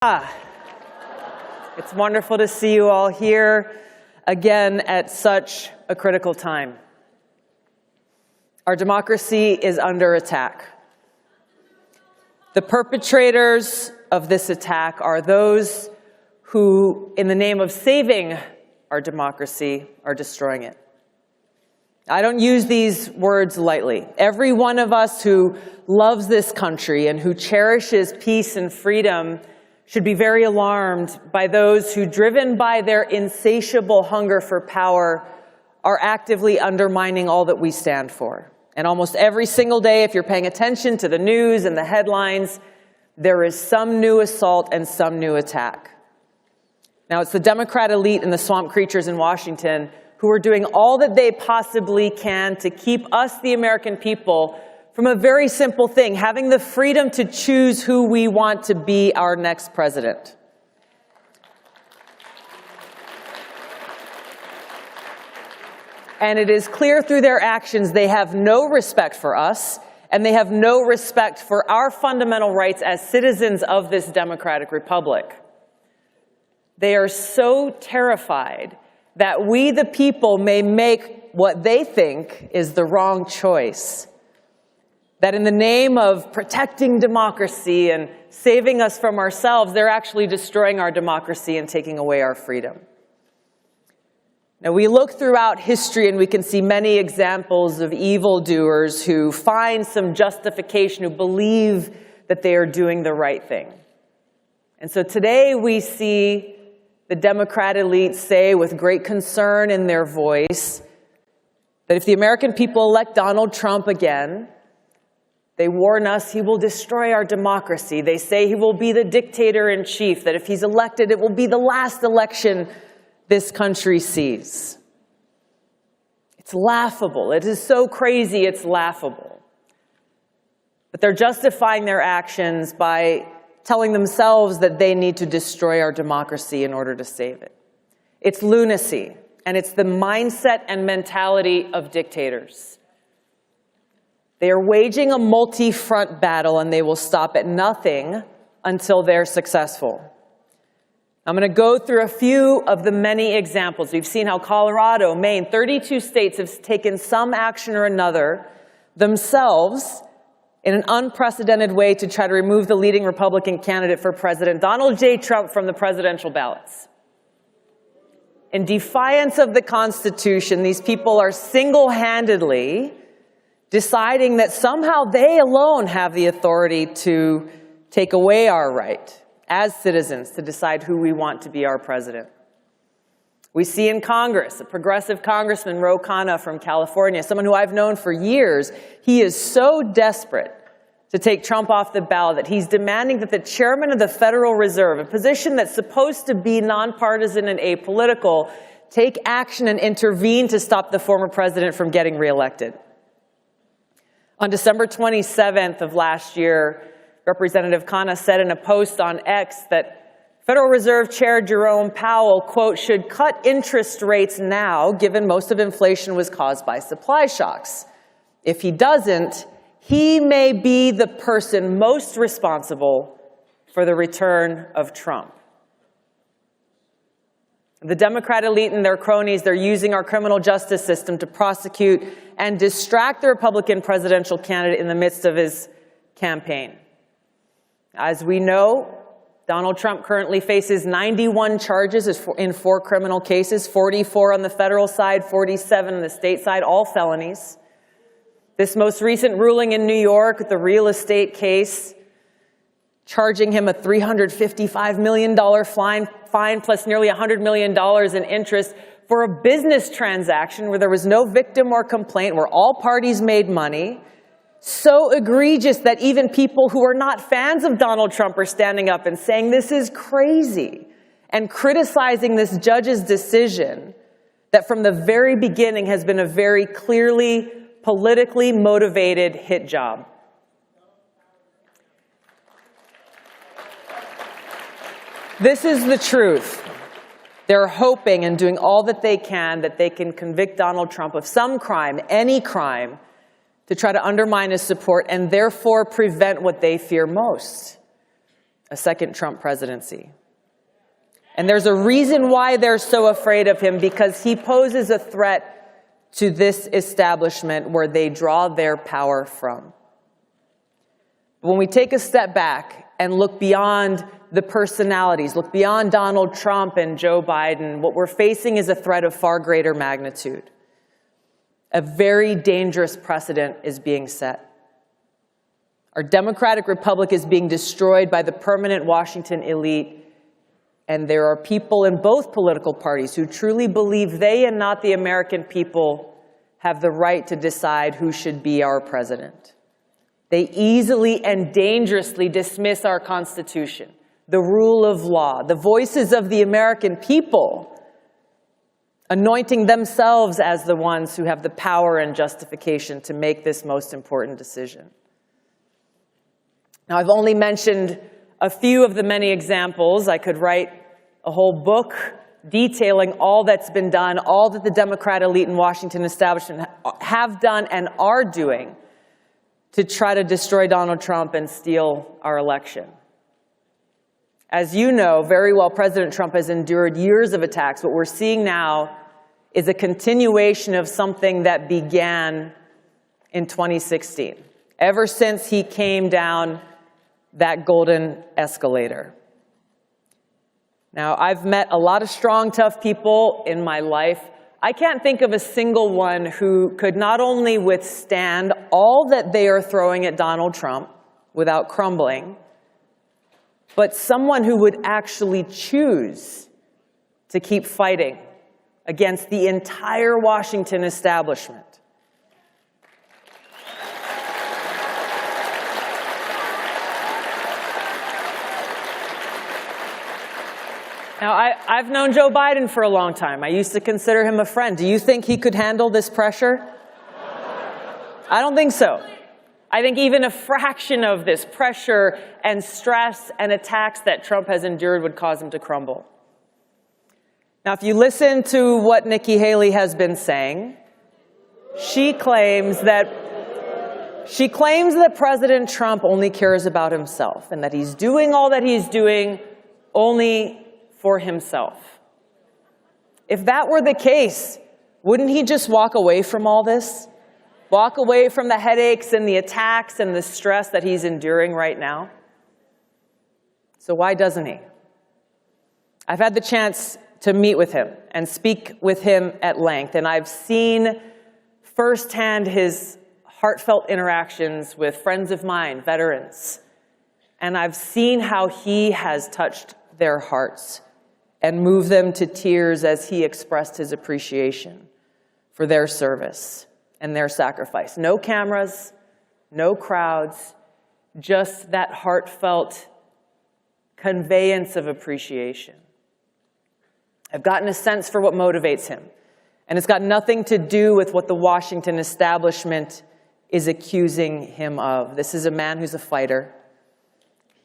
It's wonderful to see you all here again at such a critical time. Our democracy is under attack. The perpetrators of this attack are those who, in the name of saving our democracy, are destroying it. I don't use these words lightly. Every one of us who loves this country and who cherishes peace and freedom should be very alarmed by those who, driven by their insatiable hunger for power, are actively undermining all that we stand for. And almost every single day, if you're paying attention to the news and the headlines, there is some new assault and some new attack. Now, it's the Democrat elite and the swamp creatures in Washington who are doing all that they possibly can to keep us, the American people, from a very simple thing, having the freedom to choose who we want to be our next president. And it is clear through their actions they have no respect for us, and they have no respect for our fundamental rights as citizens of this democratic republic. They are so terrified that we, the people, may make what they think is the wrong choice. That in the name of protecting democracy and saving us from ourselves, they're actually destroying our democracy and taking away our freedom. Now, we look throughout history and we can see many examples of evildoers who find some justification, who believe that they are doing the right thing. And so today we see the Democrat elite say with great concern in their voice that if the American people elect Donald Trump again, they warn us he will destroy our democracy. They say he will be the dictator-in-chief, that if he's elected, it will be the last election this country sees. It's laughable. It is so crazy, it's laughable. But they're justifying their actions by telling themselves that they need to destroy our democracy in order to save it. It's lunacy, and it's the mindset and mentality of dictators. They are waging a multi-front battle, and they will stop at nothing until they're successful. I'm going to go through a few of the many examples. We've seen how Colorado, Maine, 32 states have taken some action or another themselves in an unprecedented way to try to remove the leading Republican candidate for president, Donald J. Trump, from the presidential ballots. In defiance of the Constitution, these people are single-handedly deciding that somehow they alone have the authority to take away our right as citizens to decide who we want to be our president. We see in Congress, a progressive congressman, Ro Khanna from California, someone who I've known for years. He is so desperate to take Trump off the ballot that he's demanding that the chairman of the Federal Reserve, a position that's supposed to be nonpartisan and apolitical, take action and intervene to stop the former president from getting reelected. On December 27th of last year, Representative Khanna said in a post on X that Federal Reserve Chair Jerome Powell, quote, should cut interest rates now, given most of inflation was caused by supply shocks. If he doesn't, he may be the person most responsible for the return of Trump. The Democrat elite and their cronies, they're using our criminal justice system to prosecute and distract the Republican presidential candidate in the midst of his campaign. As we know, Donald Trump currently faces 91 charges in 4 criminal cases, 44 on the federal side, 47 on the state side, all felonies. This most recent ruling in New York, the real estate case, charging him a $355 million fine plus nearly $100 million in interest for a business transaction where there was no victim or complaint, where all parties made money. So egregious that even people who are not fans of Donald Trump are standing up and saying this is crazy and criticizing this judge's decision that from the very beginning has been a very clearly politically motivated hit job. This is the truth. They're hoping and doing all that they can convict Donald Trump of some crime, any crime, to try to undermine his support and therefore prevent what they fear most, a second Trump presidency. And there's a reason why they're so afraid of him, because he poses a threat to this establishment where they draw their power from. When we take a step back and look beyond the personalities, look beyond Donald Trump and Joe Biden, what we're facing is a threat of far greater magnitude. A very dangerous precedent is being set. Our democratic republic is being destroyed by the permanent Washington elite, and there are people in both political parties who truly believe they and not the American people have the right to decide who should be our president. They easily and dangerously dismiss our Constitution, the rule of law, the voices of the American people, anointing themselves as the ones who have the power and justification to make this most important decision. Now, I've only mentioned a few of the many examples. I could write a whole book detailing all that's been done, all that the Democrat elite and Washington establishment have done and are doing to try to destroy Donald Trump and steal our election. As you know very well, President Trump has endured years of attacks. What we're seeing now is a continuation of something that began in 2016, ever since he came down that golden escalator. Now, I've met a lot of strong, tough people in my life. I can't think of a single one who could not only withstand all that they are throwing at Donald Trump without crumbling, but someone who would actually choose to keep fighting against the entire Washington establishment. Now, I've known Joe Biden for a long time. I used to consider him a friend. Do you think he could handle this pressure? I don't think so. I think even a fraction of this pressure and stress and attacks that Trump has endured would cause him to crumble. Now, if you listen to what Nikki Haley has been saying, she claims that President Trump only cares about himself and that he's doing all that he's doing only for himself. If that were the case, wouldn't he just walk away from all this? Walk away from the headaches and the attacks and the stress that he's enduring right now? So why doesn't he? I've had the chance to meet with him and speak with him at length, and I've seen firsthand his heartfelt interactions with friends of mine, veterans, and I've seen how he has touched their hearts and moved them to tears as he expressed his appreciation for their service and their sacrifice. No cameras, no crowds, just that heartfelt conveyance of appreciation. I've gotten a sense for what motivates him, and it's got nothing to do with what the Washington establishment is accusing him of. This is a man who's a fighter.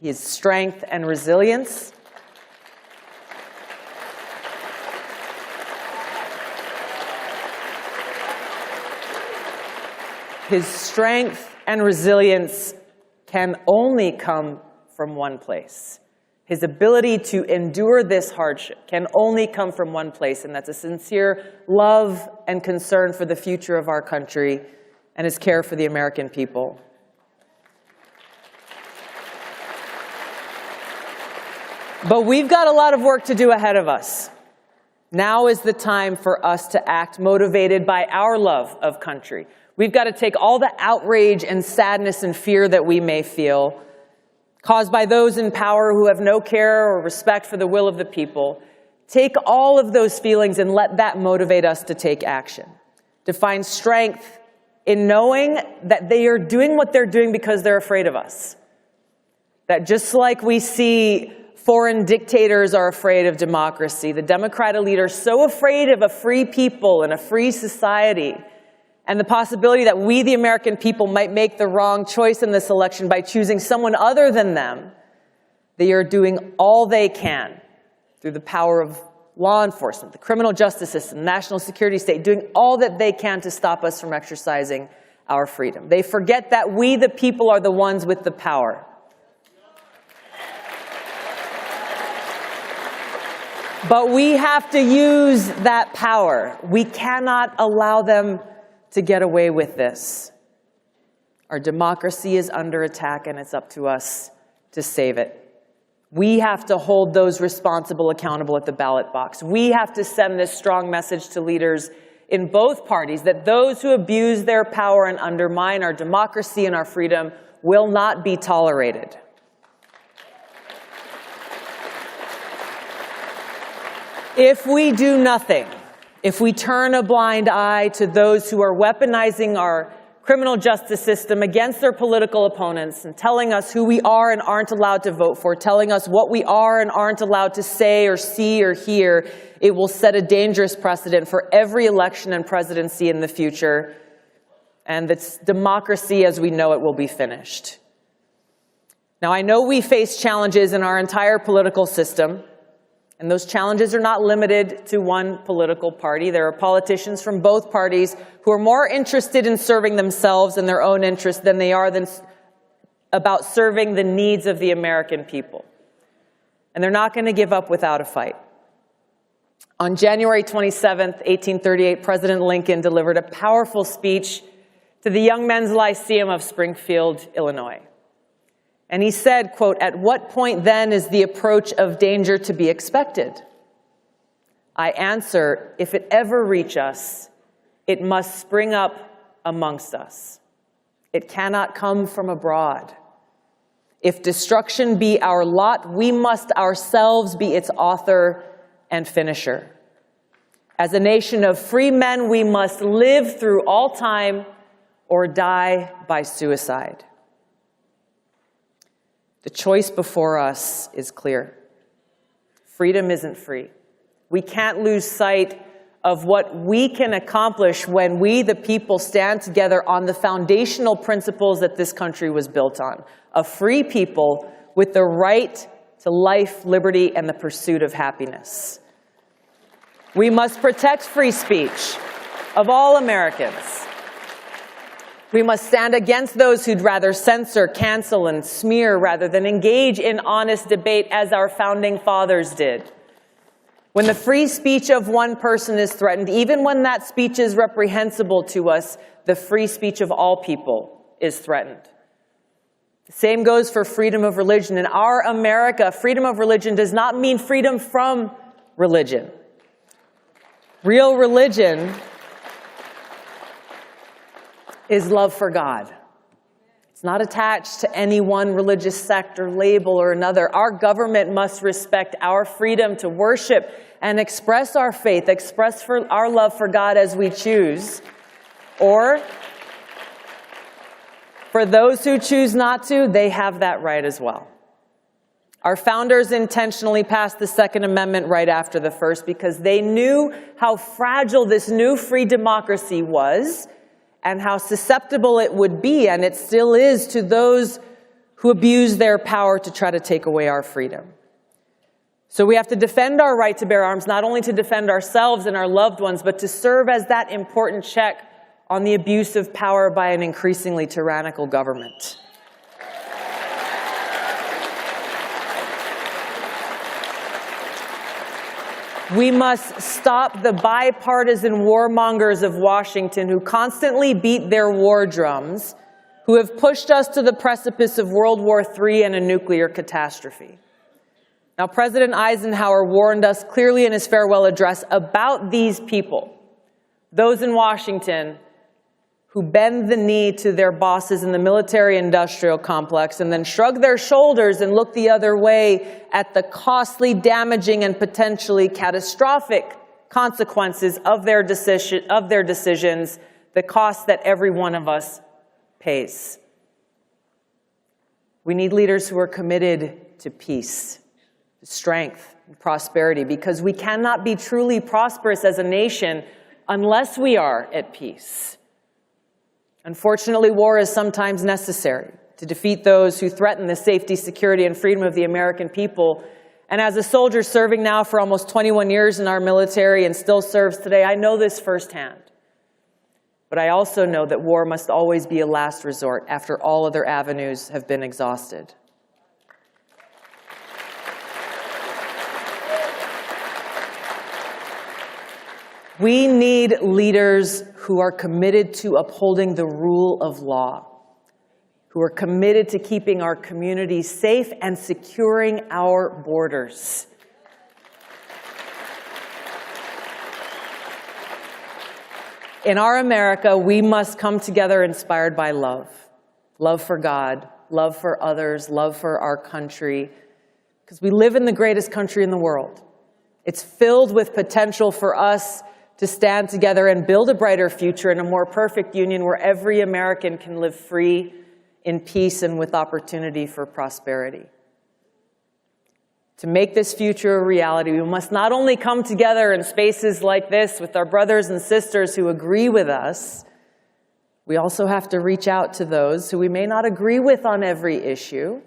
His strength and resilience can only come from one place. His ability to endure this hardship can only come from one place, and that's a sincere love and concern for the future of our country and his care for the American people. But we've got a lot of work to do ahead of us. Now is the time for us to act motivated by our love of country. We've got to take all the outrage and sadness and fear that we may feel, caused by those in power who have no care or respect for the will of the people, take all of those feelings and let that motivate us to take action, to find strength in knowing that they are doing what they're doing because they're afraid of us. That just like we see foreign dictators are afraid of democracy, the Democrat elite are so afraid of a free people and a free society, and the possibility that we, the American people, might make the wrong choice in this election by choosing someone other than them, they are doing all they can through the power of law enforcement, the criminal justice system, the national security state, doing all that they can to stop us from exercising our freedom. They forget that we, the people, are the ones with the power. But we have to use that power. We cannot allow them to get away with this. Our democracy is under attack, and it's up to us to save it. We have to hold those responsible accountable at the ballot box. We have to send this strong message to leaders in both parties that those who abuse their power and undermine our democracy and our freedom will not be tolerated. If we do nothing, if we turn a blind eye to those who are weaponizing our criminal justice system against their political opponents and telling us who we are and aren't allowed to vote for, telling us what we are and aren't allowed to say or see or hear, it will set a dangerous precedent for every election and presidency in the future, and that democracy as we know it will be finished. Now, I know we face challenges in our entire political system, and those challenges are not limited to one political party. There are politicians from both parties who are more interested in serving themselves and their own interests than they are about serving the needs of the American people. And they're not going to give up without a fight. On January 27th, 1838, President Lincoln delivered a powerful speech to the Young Men's Lyceum of Springfield, Illinois. And he said, quote, "At what point then is the approach of danger to be expected? I answer, if it ever reach us, it must spring up amongst us. It cannot come from abroad. If destruction be our lot, we must ourselves be its author and finisher. As a nation of free men, we must live through all time or die by suicide." The choice before us is clear. Freedom isn't free. We can't lose sight of what we can accomplish when we, the people, stand together on the foundational principles that this country was built on. A free people with the right to life, liberty, and the pursuit of happiness. We must protect free speech of all Americans. We must stand against those who'd rather censor, cancel, and smear rather than engage in honest debate as our founding fathers did. When the free speech of one person is threatened, even when that speech is reprehensible to us, the free speech of all people is threatened. The same goes for freedom of religion. In our America, freedom of religion does not mean freedom from religion. Real religion is love for God. It's not attached to any one religious sect or label or another. Our government must respect our freedom to worship and express our faith, express our love for God as we choose. Or, for those who choose not to, they have that right as well. Our founders intentionally passed the Second Amendment right after the First because they knew how fragile this new free democracy was and how susceptible it would be, and it still is, to those who abuse their power to try to take away our freedom. So we have to defend our right to bear arms, not only to defend ourselves and our loved ones, but to serve as that important check on the abuse of power by an increasingly tyrannical government. We must stop the bipartisan warmongers of Washington who constantly beat their war drums, who have pushed us to the precipice of World War III and a nuclear catastrophe. Now, President Eisenhower warned us clearly in his farewell address about these people, those in Washington who bend the knee to their bosses in the military-industrial complex and then shrug their shoulders and look the other way at the costly, damaging, and potentially catastrophic consequences of their decisions, the cost that every one of us pays. We need leaders who are committed to peace, strength, and prosperity, because we cannot be truly prosperous as a nation unless we are at peace. Unfortunately, war is sometimes necessary to defeat those who threaten the safety, security, and freedom of the American people. And as a soldier serving now for almost 21 years in our military and still serves today, I know this firsthand. But I also know that war must always be a last resort after all other avenues have been exhausted. We need leaders who are committed to upholding the rule of law, who are committed to keeping our communities safe and securing our borders. In our America, we must come together inspired by love. Love for God, love for others, love for our country, because we live in the greatest country in the world. It's filled with potential for us to stand together and build a brighter future and a more perfect union where every American can live free, in peace, and with opportunity for prosperity. To make this future a reality, we must not only come together in spaces like this with our brothers and sisters who agree with us, we also have to reach out to those who we may not agree with on every issue,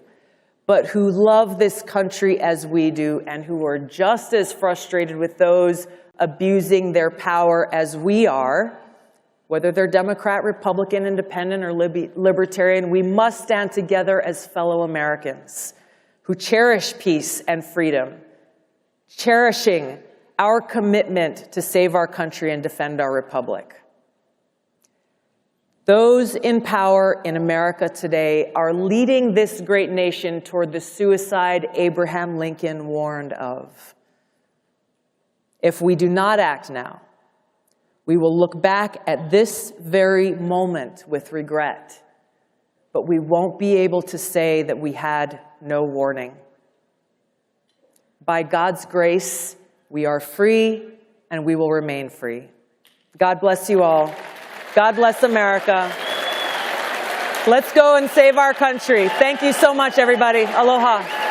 but who love this country as we do and who are just as frustrated with those abusing their power as we are. Whether they're Democrat, Republican, Independent, or Libertarian, we must stand together as fellow Americans who cherish peace and freedom, cherishing our commitment to save our country and defend our republic. Those in power in America today are leading this great nation toward the suicide Abraham Lincoln warned of. If we do not act now, we will look back at this very moment with regret, but we won't be able to say that we had no warning. By God's grace, we are free and we will remain free. God bless you all. God bless America. Let's go and save our country. Thank you so much, everybody. Aloha.